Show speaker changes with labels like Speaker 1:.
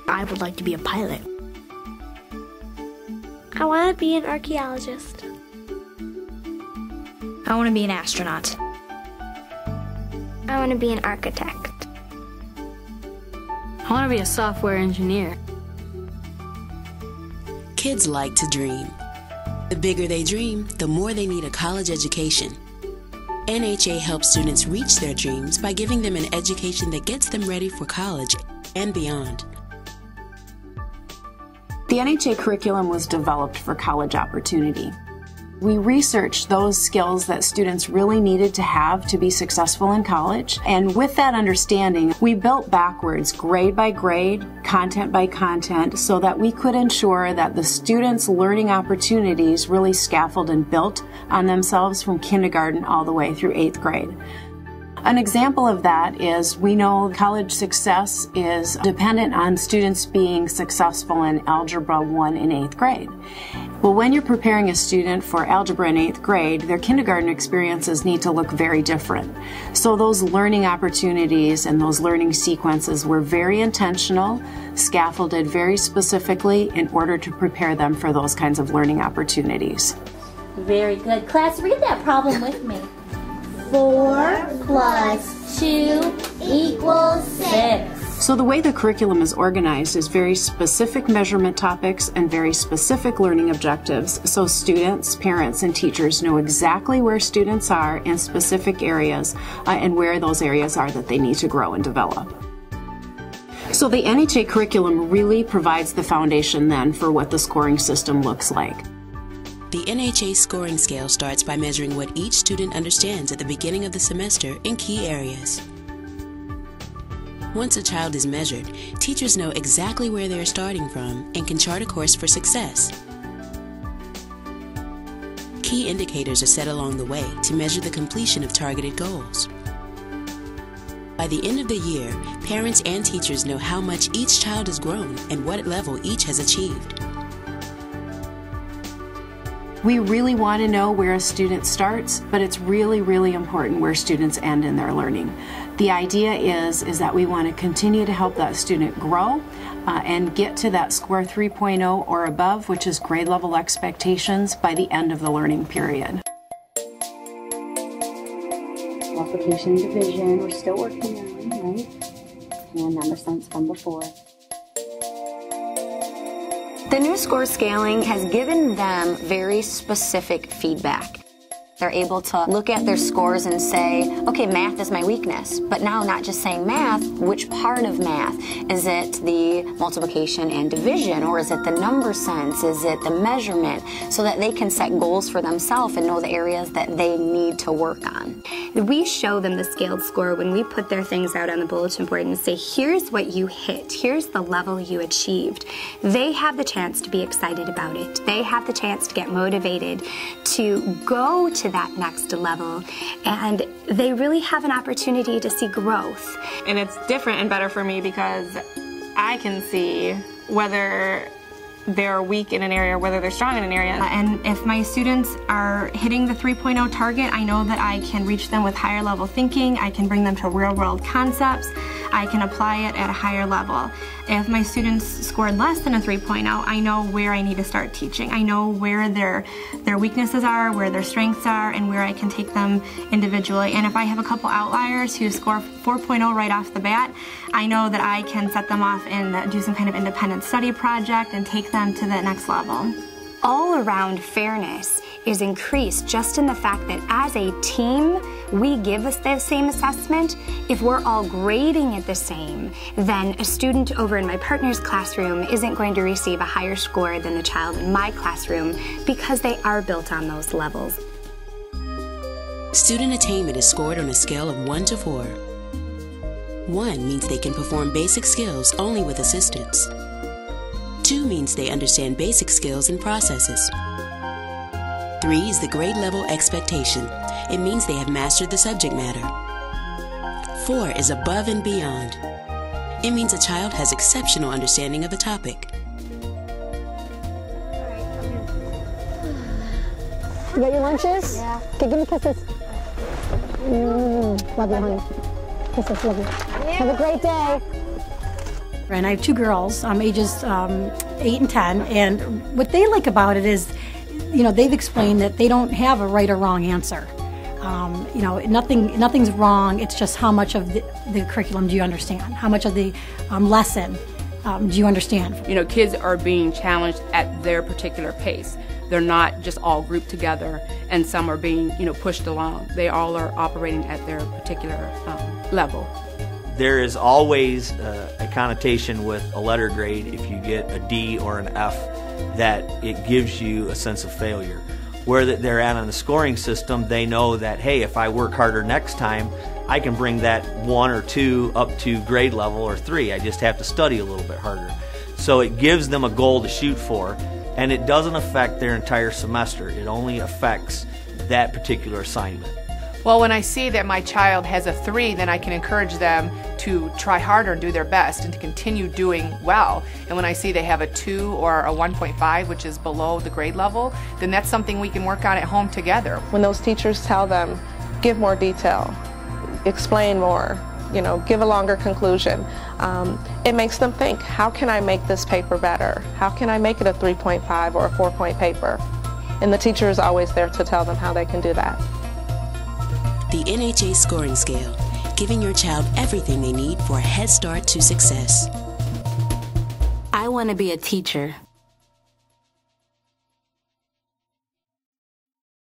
Speaker 1: I would like to be a pilot.
Speaker 2: I want to be an archaeologist.
Speaker 1: I want to be an astronaut.
Speaker 2: I want to be an architect.
Speaker 1: I want to be a software engineer.
Speaker 3: Kids like to dream. The bigger they dream, the more they need a college education. NHA helps students reach their dreams by giving them an education that gets them ready for college and beyond.
Speaker 4: The NHA curriculum was developed for college opportunity. We researched those skills that students really needed to have to be successful in college, and with that understanding, we built backwards, grade by grade, content by content, so that we could ensure that the students' learning opportunities really scaffolded and built on themselves from kindergarten all the way through 8th grade. An example of that is we know college success is dependent on students being successful in Algebra 1 in 8th grade. Well, when you're preparing a student for algebra in 8th grade, their kindergarten experiences need to look very different. So those learning opportunities and those learning sequences were very intentional, scaffolded very specifically in order to prepare them for those kinds of learning opportunities.
Speaker 5: Very good. Class, read that problem with me. 4 plus 2 equals 6.
Speaker 4: So the way the curriculum is organized is very specific measurement topics and very specific learning objectives, so students, parents, and teachers know exactly where students are in specific areas and where those areas are that they need to grow and develop. So the NHA curriculum really provides the foundation then for what the scoring system looks like.
Speaker 3: The NHA scoring scale starts by measuring what each student understands at the beginning of the semester in key areas. Once a child is measured, teachers know exactly where they are starting from and can chart a course for success. Key indicators are set along the way to measure the completion of targeted goals. By the end of the year, parents and teachers know how much each child has grown and what level each has achieved.
Speaker 4: We really want to know where a student starts, but it's really, really important where students end in their learning. The idea is that we want to continue to help that student grow and get to that score 3.0 or above, which is grade level expectations, by the end of the learning period.
Speaker 6: Multiplication, division, we're still working on, right? And number sense from before.
Speaker 7: The new score scaling has given them very specific feedback. They're able to look at their scores and say, okay, math is my weakness. But now not just saying math, which part of math? Is it the multiplication and division, or is it the number sense? Is it the measurement? So that they can set goals for themselves and know the areas that they need to work on.
Speaker 8: We show them the scaled score when we put their things out on the bulletin board and say, here's what you hit, here's the level you achieved. They have the chance to be excited about it. They have the chance to get motivated to go to that next level, and they really have an opportunity to see growth.
Speaker 9: And it's different and better for me because I can see whether they're weak in an area or whether they're strong in an area.
Speaker 10: And if my students are hitting the 3.0 target, I know that I can reach them with higher level thinking, I can bring them to real world concepts, I can apply it at a higher level. If my students scored less than a 3.0, I know where I need to start teaching. I know where their weaknesses are, where their strengths are, and where I can take them individually. And if I have a couple outliers who score 4.0 right off the bat, I know that I can set them off and do some kind of independent study project and take them to the next level.
Speaker 8: All around fairness is increased just in the fact that as a team, we give us the same assessment. If we're all grading it the same, then a student over in my partner's classroom isn't going to receive a higher score than the child in my classroom because they are built on those levels.
Speaker 3: Student attainment is scored on a scale of 1 to 4. 1 means they can perform basic skills only with assistance. 2 means they understand basic skills and processes. 3 is the grade level expectation. It means they have mastered the subject matter. 4 is above and beyond. It means a child has exceptional understanding of a topic.
Speaker 6: You got your lunches? Yeah. Okay, give me kisses. Love you, honey. Kisses, love you. Have a great day.
Speaker 11: And I have two girls, ages 8 and 10, and what they like about it is, they've explained that they don't have a right or wrong answer. Nothing's wrong. It's just how much of the curriculum do you understand? How much of the lesson do you understand?
Speaker 12: Kids are being challenged at their particular pace. They're not just all grouped together and some are being, pushed along. They all are operating at their particular level.
Speaker 13: There is always a connotation with a letter grade if you get a D or an F that it gives you a sense of failure. Where they're at on the scoring system, they know that, hey, if I work harder next time, I can bring that 1 or 2 up to grade level or 3. I just have to study a little bit harder. So it gives them a goal to shoot for, and it doesn't affect their entire semester. It only affects that particular assignment.
Speaker 14: Well, when I see that my child has a 3, then I can encourage them to try harder and do their best and to continue doing well. And when I see they have a 2 or a 1.5, which is below the grade level, then that's something we can work on at home together.
Speaker 15: When those teachers tell them, give more detail, explain more, give a longer conclusion, it makes them think, how can I make this paper better? How can I make it a 3.5 or a 4-point paper? And the teacher is always there to tell them how they can do that.
Speaker 3: The NHA Scoring Scale, giving your child everything they need for a head start to success.
Speaker 1: I want to be a teacher.